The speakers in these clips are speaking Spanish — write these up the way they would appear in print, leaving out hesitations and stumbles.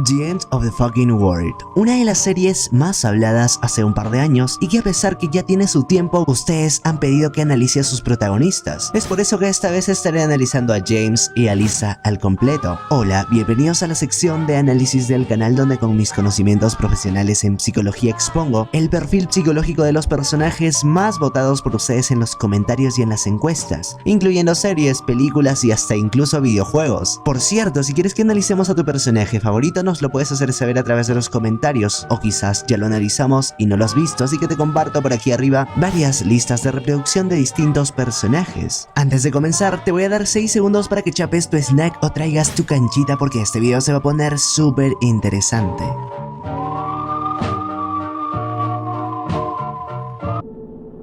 The End of the Fucking World, una de las series más habladas hace un par de años y que a pesar que ya tiene su tiempo, ustedes han pedido que analice a sus protagonistas. Es por eso que esta vez estaré analizando a James y a Lisa al completo. Hola, bienvenidos a la sección de análisis del canal donde con mis conocimientos profesionales en psicología expongo el perfil psicológico de los personajes más votados por ustedes en los comentarios y en las encuestas, incluyendo series, películas y hasta incluso videojuegos. Por cierto, si quieres que analicemos a tu personaje favorito, nos lo puedes hacer saber a través de los comentarios, o quizás ya lo analizamos y no lo has visto, así que te comparto por aquí arriba varias listas de reproducción de distintos personajes. Antes de comenzar, te voy a dar 6 segundos para que chapes tu snack o traigas tu canchita porque este video se va a poner súper interesante.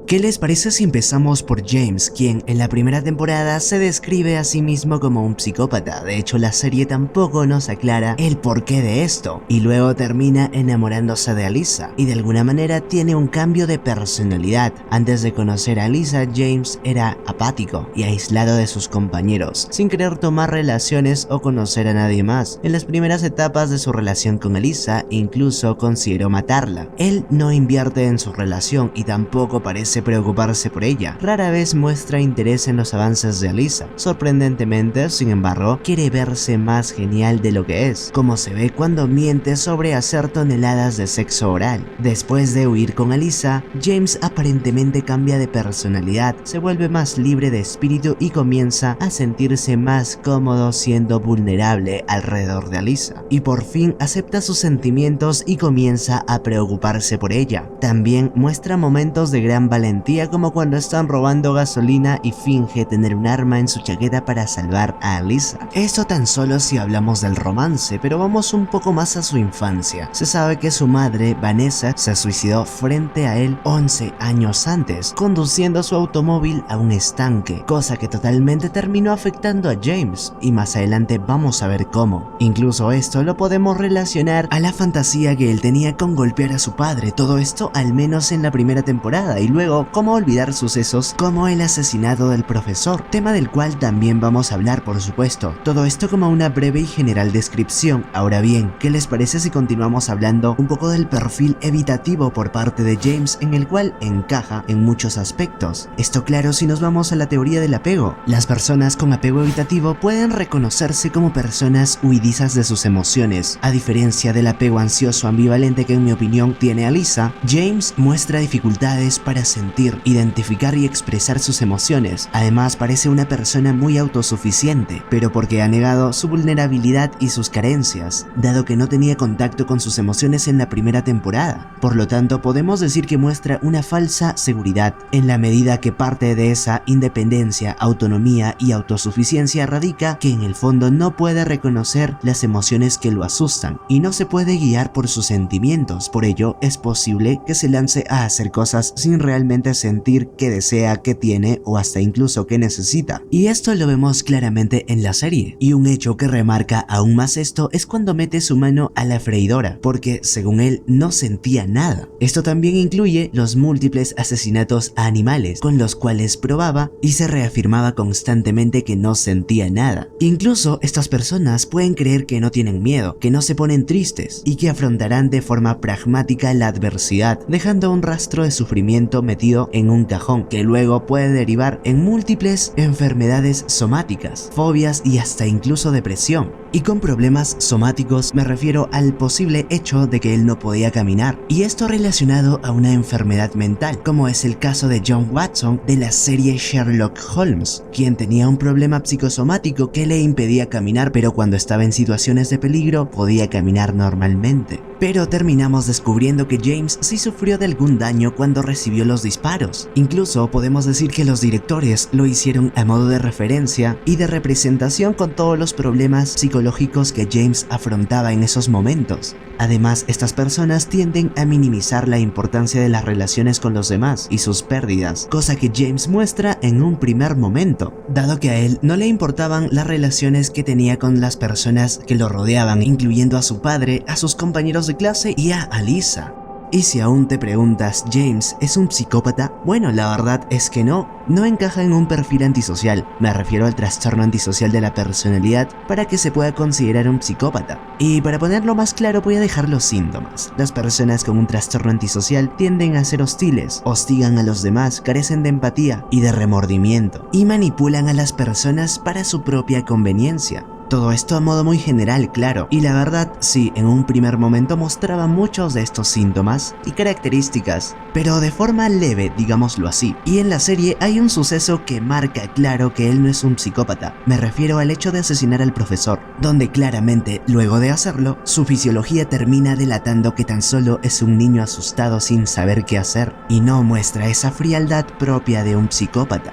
¿Qué les parece si empezamos por James, quien en la primera temporada se describe a sí mismo como un psicópata? De hecho, la serie tampoco nos aclara el porqué de esto, y luego termina enamorándose de Alyssa, y de alguna manera tiene un cambio de personalidad. Antes de conocer a Alyssa, James era apático y aislado de sus compañeros, sin querer tomar relaciones o conocer a nadie más. En las primeras etapas de su relación con Alyssa, incluso consideró matarla. Él no invierte en su relación y tampoco parece preocuparse por ella. Rara vez muestra interés en los avances de Alyssa. Sorprendentemente, sin embargo, quiere verse más genial de lo que es, como se ve cuando miente sobre hacer toneladas de sexo oral. Después de huir con Alyssa, James aparentemente cambia de personalidad, se vuelve más libre de espíritu y comienza a sentirse más cómodo siendo vulnerable alrededor de Alyssa. Y por fin acepta sus sentimientos y comienza a preocuparse por ella. También muestra momentos de gran valentía, como cuando están robando gasolina y finge tener un arma en su chaqueta para salvar a Alyssa. Esto tan solo si hablamos del romance, pero vamos un poco más a su infancia. Se sabe que su madre, Vanessa, se suicidó frente a él 11 años antes, conduciendo su automóvil a un estanque, cosa que totalmente terminó afectando a James, y más adelante vamos a ver cómo. Incluso esto lo podemos relacionar a la fantasía que él tenía con golpear a su padre, todo esto al menos en la primera temporada, y luego cómo olvidar sucesos como el asesinato del profesor, tema del cual también vamos a hablar por supuesto. Todo esto como una breve y general descripción. Ahora bien, ¿qué les parece si continuamos hablando un poco del perfil evitativo por parte de James, en el cual encaja en muchos aspectos? Esto claro si nos vamos a la teoría del apego. Las personas con apego evitativo pueden reconocerse como personas huidizas de sus emociones. A diferencia del apego ansioso ambivalente que en mi opinión tiene Alyssa, James muestra dificultades para sentir, identificar y expresar sus emociones. Además parece una persona muy autosuficiente, pero porque ha negado su vulnerabilidad y sus carencias, dado que no tenía contacto con sus emociones en la primera temporada. Por lo tanto, podemos decir que muestra una falsa seguridad, en la medida que parte de esa independencia, autonomía y autosuficiencia radica que en el fondo no puede reconocer las emociones que lo asustan y no se puede guiar por sus sentimientos. Por ello, es posible que se lance a hacer cosas sin realmente sentir que desea, que tiene o hasta incluso que necesita. Y esto lo vemos claramente en la serie. Y un hecho que remarca aún más esto es cuando mete su mano a la freidora, porque según él no sentía nada. Esto también incluye los múltiples asesinatos a animales con los cuales probaba y se reafirmaba constantemente que no sentía nada. Incluso estas personas pueden creer que no tienen miedo, que no se ponen tristes y que afrontarán de forma pragmática la adversidad, dejando un rastro de sufrimiento metido en un cajón que luego puede derivar en múltiples enfermedades somáticas, fobias y hasta incluso depresión. Y con problemas somáticos me refiero al posible hecho de que él no podía caminar, y esto relacionado a una enfermedad mental, como es el caso de John Watson de la serie Sherlock Holmes, quien tenía un problema psicosomático que le impedía caminar, pero cuando estaba en situaciones de peligro podía caminar normalmente. Pero terminamos descubriendo que James sí sufrió de algún daño cuando recibió los disparos. Incluso podemos decir que los directores lo hicieron a modo de referencia y de representación con todos los problemas psicológicos que James afrontaba en esos momentos. Además, estas personas tienden a minimizar la importancia de las relaciones con los demás y sus pérdidas, cosa que James muestra en un primer momento, dado que a él no le importaban las relaciones que tenía con las personas que lo rodeaban, incluyendo a su padre, a sus compañeros de clase y a Alyssa. Y si aún te preguntas, ¿James es un psicópata? Bueno, la verdad es que no encaja en un perfil antisocial, me refiero al trastorno antisocial de la personalidad para que se pueda considerar un psicópata. Y para ponerlo más claro voy a dejar los síntomas. Las personas con un trastorno antisocial tienden a ser hostiles, hostigan a los demás, carecen de empatía y de remordimiento, y manipulan a las personas para su propia conveniencia. Todo esto a modo muy general, claro, y la verdad sí, en un primer momento mostraba muchos de estos síntomas y características, pero de forma leve, digámoslo así. Y en la serie hay un suceso que marca claro que él no es un psicópata, me refiero al hecho de asesinar al profesor, donde claramente, luego de hacerlo, su fisiología termina delatando que tan solo es un niño asustado sin saber qué hacer, y no muestra esa frialdad propia de un psicópata.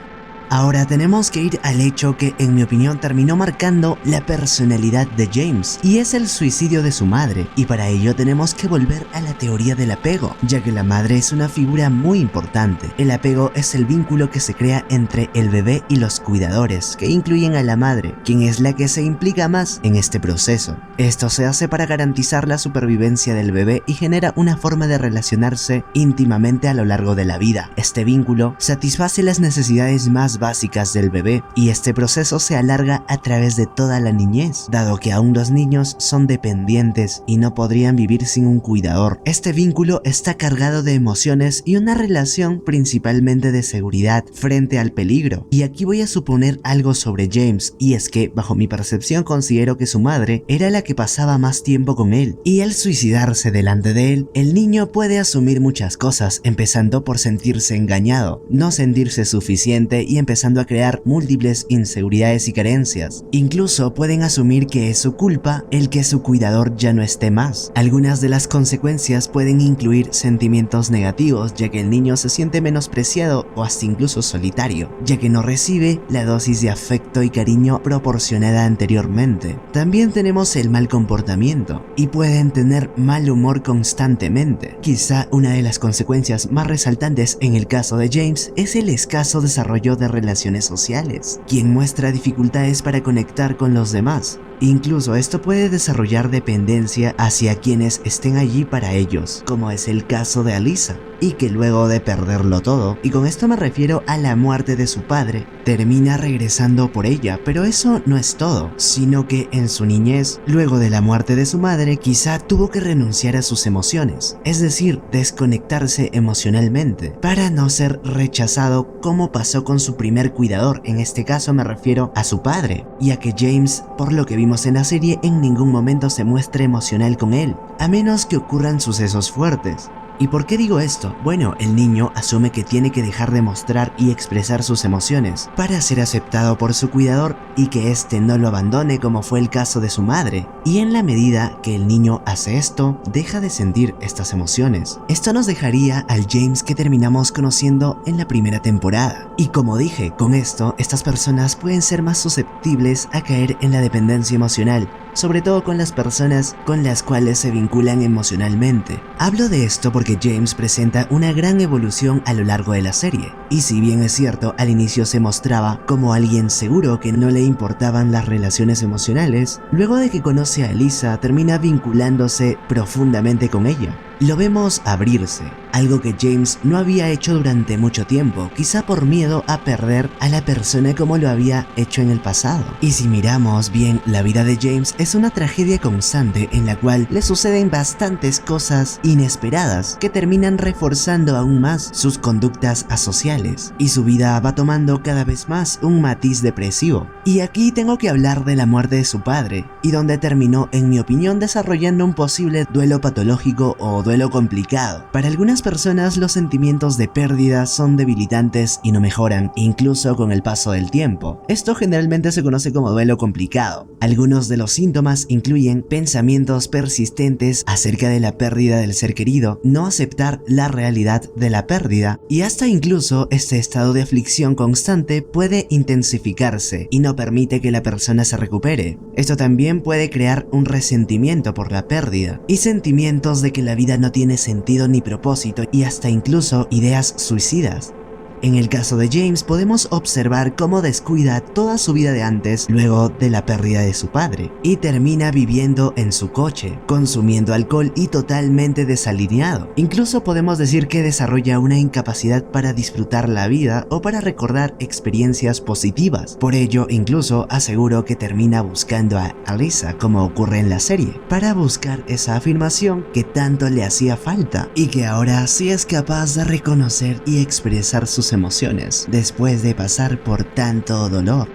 Ahora tenemos que ir al hecho que en mi opinión terminó marcando la personalidad de James, y es el suicidio de su madre, y para ello tenemos que volver a la teoría del apego, ya que la madre es una figura muy importante. El apego es el vínculo que se crea entre el bebé y los cuidadores, que incluyen a la madre, quien es la que se implica más en este proceso. Esto se hace para garantizar la supervivencia del bebé y genera una forma de relacionarse íntimamente a lo largo de la vida. Este vínculo satisface las necesidades más básicas del bebé, y este proceso se alarga a través de toda la niñez, dado que aún los niños son dependientes y no podrían vivir sin un cuidador. Este vínculo está cargado de emociones y una relación principalmente de seguridad frente al peligro. Y aquí voy a suponer algo sobre James, y es que bajo mi percepción considero que su madre era la que pasaba más tiempo con él, y al suicidarse delante de él, el niño puede asumir muchas cosas, empezando por sentirse engañado, no sentirse suficiente y empezando a crear múltiples inseguridades y carencias. Incluso pueden asumir que es su culpa el que su cuidador ya no esté más. Algunas de las consecuencias pueden incluir sentimientos negativos, ya que el niño se siente menospreciado o hasta incluso solitario, ya que no recibe la dosis de afecto y cariño proporcionada anteriormente. También tenemos el mal comportamiento, y pueden tener mal humor constantemente. Quizá una de las consecuencias más resaltantes en el caso de James es el escaso desarrollo de relaciones sociales, quien muestra dificultades para conectar con los demás. Incluso esto puede desarrollar dependencia hacia quienes estén allí para ellos, como es el caso de Alyssa, y que luego de perderlo todo, y con esto me refiero a la muerte de su padre, termina regresando por ella. Pero eso no es todo, sino que en su niñez, luego de la muerte de su madre, quizá tuvo que renunciar a sus emociones, es decir, desconectarse emocionalmente, para no ser rechazado como pasó con su primer cuidador. En este caso me refiero a su padre, ya que James, por lo que vimos en la serie, en ningún momento se muestra emocional con él, a menos que ocurran sucesos fuertes. ¿Y por qué digo esto? Bueno, el niño asume que tiene que dejar de mostrar y expresar sus emociones para ser aceptado por su cuidador y que éste no lo abandone, como fue el caso de su madre. Y en la medida que el niño hace esto, deja de sentir estas emociones. Esto nos dejaría al James que terminamos conociendo en la primera temporada. Y como dije, con esto, estas personas pueden ser más susceptibles a caer en la dependencia emocional, sobre todo con las personas con las cuales se vinculan emocionalmente. Hablo de esto porque James presenta una gran evolución a lo largo de la serie, y si bien es cierto, al inicio se mostraba como alguien seguro que no le importaban las relaciones emocionales, luego de que conoce a Alyssa termina vinculándose profundamente con ella. Lo vemos abrirse, algo que James no había hecho durante mucho tiempo, quizá por miedo a perder a la persona como lo había hecho en el pasado. Y si miramos bien, la vida de James es una tragedia constante en la cual le suceden bastantes cosas inesperadas que terminan reforzando aún más sus conductas asociales, y su vida va tomando cada vez más un matiz depresivo. Y aquí tengo que hablar de la muerte de su padre, y donde terminó, en mi opinión, desarrollando un posible duelo patológico o duelo complicado. Para algunas personas los sentimientos de pérdida son debilitantes y no mejoran, incluso con el paso del tiempo. Esto generalmente se conoce como duelo complicado. Algunos de los síntomas incluyen pensamientos persistentes acerca de la pérdida del ser querido, no aceptar la realidad de la pérdida, y hasta incluso este estado de aflicción constante puede intensificarse y no permite que la persona se recupere. Esto también puede crear un resentimiento por la pérdida y sentimientos de que la vida no tiene sentido ni propósito, y hasta incluso ideas suicidas. En el caso de James podemos observar cómo descuida toda su vida de antes luego de la pérdida de su padre y termina viviendo en su coche, consumiendo alcohol y totalmente desalineado. Incluso podemos decir que desarrolla una incapacidad para disfrutar la vida o para recordar experiencias positivas. Por ello, incluso aseguro que termina buscando a Alyssa, como ocurre en la serie, para buscar esa afirmación que tanto le hacía falta y que ahora sí es capaz de reconocer y expresar sus emociones después de pasar por tanto dolor.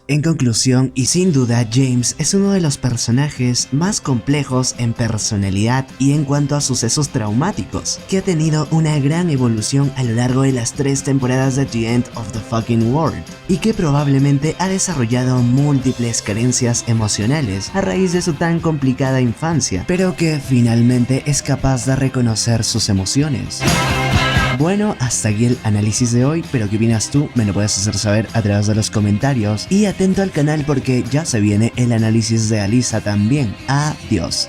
En conclusión, y sin duda, James es uno de los personajes más complejos en personalidad y en cuanto a sucesos traumáticos, que ha tenido una gran evolución a lo largo de las 3 temporadas de The End of the Fucking World, y que probablemente ha desarrollado múltiples carencias emocionales a raíz de su tan complicada infancia, pero que finalmente es capaz de reconocer sus emociones. Bueno, hasta aquí el análisis de hoy, pero ¿qué opinas tú? Me lo puedes hacer saber a través de los comentarios y atento al canal porque ya se viene el análisis de Alyssa también. Adiós.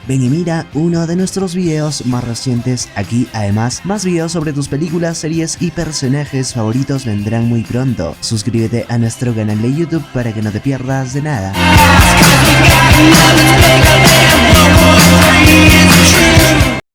Ven y mira uno de nuestros videos más recientes aquí. Además, más videos sobre tus películas, series y personajes favoritos vendrán muy pronto. Suscríbete a nuestro canal de YouTube para que no te pierdas de nada.